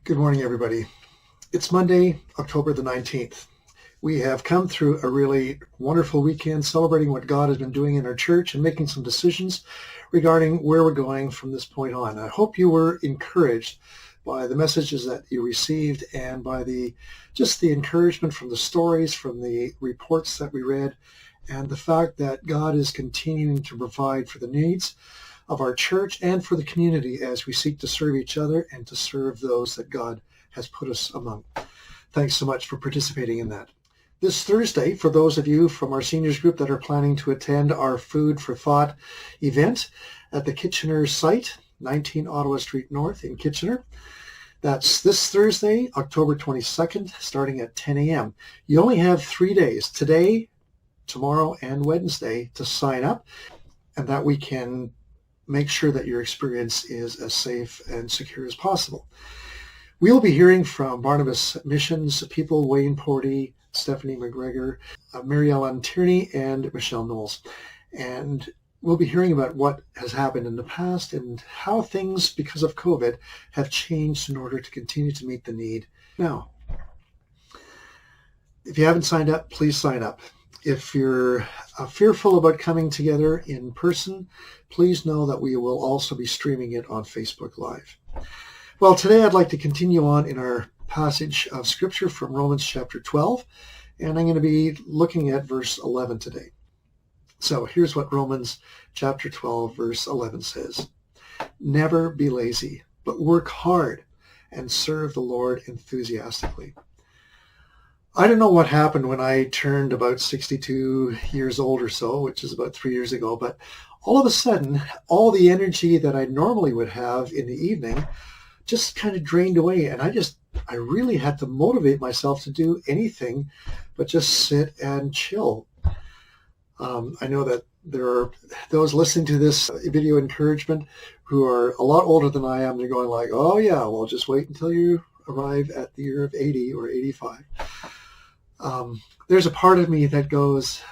Good morning, everybody. It's Monday, October the 19th. We have come through a really wonderful weekend celebrating what God has been doing in our church and making some decisions regarding where we're going from this point on. I hope you were encouraged by the messages that you received and by the encouragement from the stories, from the reports that we read, and the fact that God is continuing to provide for the needs of our church and for the community as we seek to serve each other and to serve those that God has put us among. Thanks so much for participating in that. This Thursday, for those of you from our seniors group that are planning to attend our Food for Thought event at the Kitchener site, 19 Ottawa Street North in Kitchener, that's this Thursday, October 22nd, starting at 10 a.m. You only have 3 days, today, tomorrow, and Wednesday, to sign up, and that we can make sure that your experience is as safe and secure as possible. We'll be hearing from Barnabas Missions people, Wayne Porty, Stephanie McGregor, Mary Ellen Tierney, and Michelle Knowles. And we'll be hearing about what has happened in the past and how things, because of COVID, have changed in order to continue to meet the need now. If you haven't signed up, please sign up. If you're fearful about coming together in person, please know that we will also be streaming it on Facebook Live. Well, today I'd like to continue on in our passage of Scripture from Romans chapter 12, and I'm going to be looking at verse 11 today. So here's what Romans chapter 12, verse 11 says. Never be lazy, but work hard and serve the Lord enthusiastically. I don't know what happened when I turned about 62 years old or so, which is about 3 years ago, but all of a sudden, all the energy that I normally would have in the evening just kind of drained away, and I really had to motivate myself to do anything but just sit and chill. I know that there are those listening to this video encouragement who are a lot older than I am. They're going like, oh yeah, well, just wait until you arrive at the year of 80 or 85. There's a part of me that goes,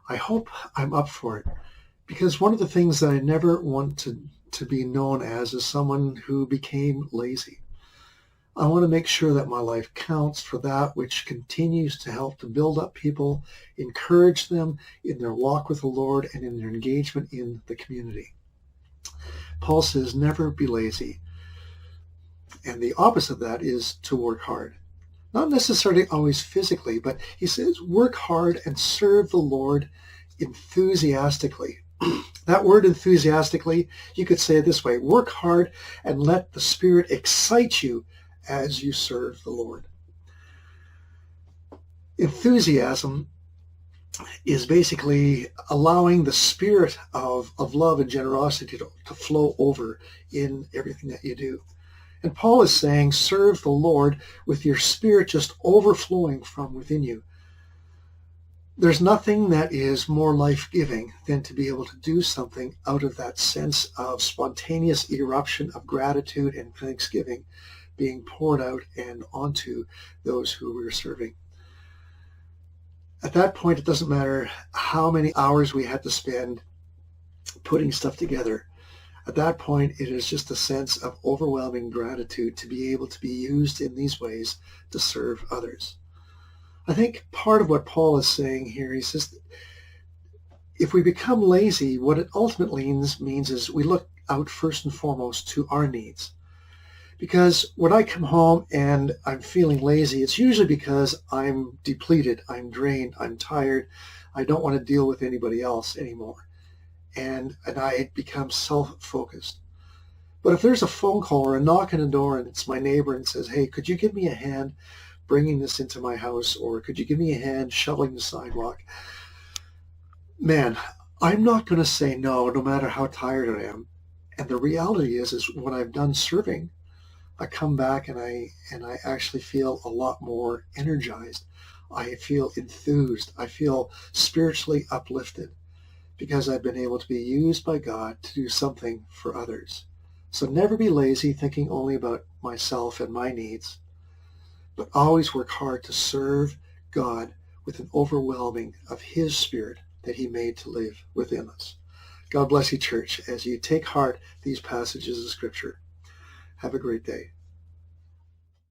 I hope I'm up for it. Because one of the things that I never want to be known as is someone who became lazy. I want to make sure that my life counts for that which continues to help to build up people, encourage them in their walk with the Lord and in their engagement in the community. Paul says, never be lazy. And the opposite of that is to work hard. Not necessarily always physically, but he says, work hard and serve the Lord enthusiastically. That word enthusiastically, you could say it this way, work hard and let the Spirit excite you as you serve the Lord. Enthusiasm is basically allowing the spirit of love and generosity to flow over in everything that you do. And Paul is saying, serve the Lord with your spirit just overflowing from within you. There's nothing that is more life-giving than to be able to do something out of that sense of spontaneous eruption of gratitude and thanksgiving being poured out and onto those who we're serving. At that point, it doesn't matter how many hours we had to spend putting stuff together. At that point, it is just a sense of overwhelming gratitude to be able to be used in these ways to serve others. I think part of what Paul is saying here, he says, if we become lazy, what it ultimately means is we look out first and foremost to our needs. Because when I come home and I'm feeling lazy, it's usually because I'm depleted, I'm drained, I'm tired, I don't want to deal with anybody else anymore. And I become self-focused. But if there's a phone call or a knock on the door and it's my neighbor and says, hey, could you give me a hand bringing this into my house, or could you give me a hand shoveling the sidewalk? Man, I'm not going to say no matter how tired I am. And the reality is when I've done serving, I come back and I actually feel a lot more energized. I feel enthused. I feel spiritually uplifted, because I've been able to be used by God to do something for others. So never be lazy thinking only about myself and my needs, but always work hard to serve God with an overwhelming of His Spirit that He made to live within us. God bless you, church, as you take heart these passages of Scripture. Have a great day.